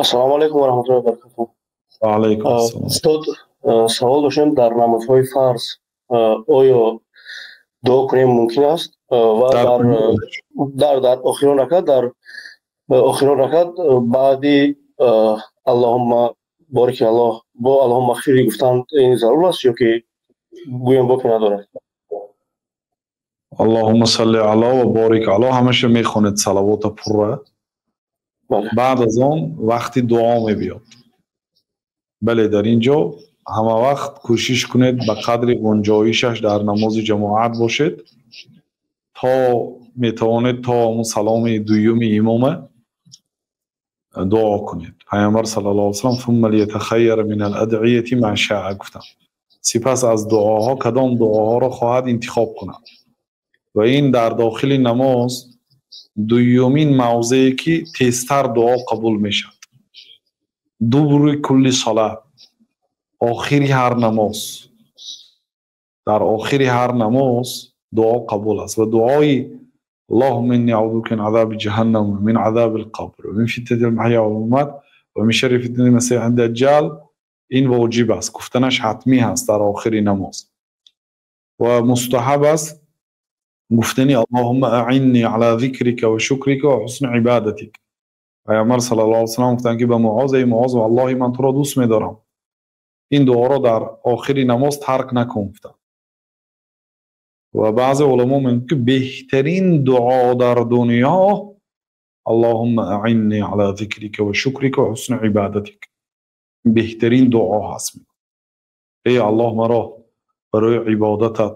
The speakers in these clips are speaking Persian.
Ассалому алейкум ва раҳматуллоҳи ва баракатуҳ. وعلیکم السلام. Устод, савол доштем дар намозҳои фарз оё дуо кунем мумкин аст? Ва در дар охирон ракат баъди аллоҳумма борики аллоҳ бо аллоҳумма ғфирли гуфтан ин зарур аст ё ки гӯем боки надорад? اللهم صل علی و بارک علی همشه میخونید صلوات پره. бале. بعد از آن وقتی دعا میبیاد. بله در اینجا همه وقت کوشش کنید به قدر گنجایشش در نماز جماعت باشید تا میتوانید تا اون سلام دوم امام دعا کنید. پیامبر صلی الله علیه و سلم ثم لیتخیر من الادعیه ما شاء گفتن. سپس از دعاها کدام دعاها را خواهد انتخاب کند. و این در داخل نماز دومین موضعی که تیزتر دعا قبول میشد. دبر کل صلات، آخری هر نماز، در آخری هر نماز دعا قبول است. و دعای اللهم انی اعوذ بک من عذاب جهنم و من عذاب القبر و من فتنة المحیا و الممات و من شر فتنة المسیح الدجال این واجب است، گفتنش حتمی هست در آخری نماز. و مستحب است گفتنی اللهم اعنی علی ذکرک و شکرک و حسن عبادتک. پیامبر صلی الله علیه و سلم گفتند که به معاذ ای معاذ والله من تو را دوست می‌دارم، این دعا را در آخری نماز ترک نکن. و بعضی علما میگن که بهترین دعا در دنیا اللهم اعنی علی ذکرک و شکرک و حسن عبادتک، بهترین دعا هست. ای الله مرا برای عبادتت،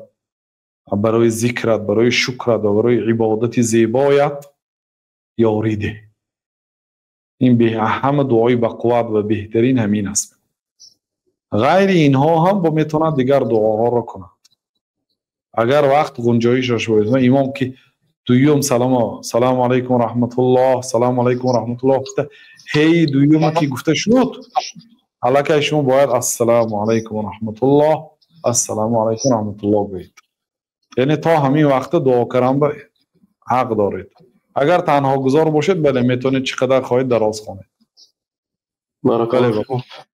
برای ذکرت، برای شکرت و برای عبادت زیبایت یاری ده. این به همه دعای با قوت و بهترین همین است. غیر اینها هم با میتونه دیگر دعاها را کنه اگر وقت گنجایشش باشه. امام که دویم سلام علیکم و رحمت الله، سلام علیکم و رحمت الله گفته، هی دویم که گفته شد الکی شما باید السلام علیکم و رحمت الله، السلام علیکم و رحمت الله بگید. یعنی تا همین وقت دعا کردن به حق دارید. اگر تنها گذار باشید بله میتونید چقدر خواهید دراز کنید. بارک الله فیکم.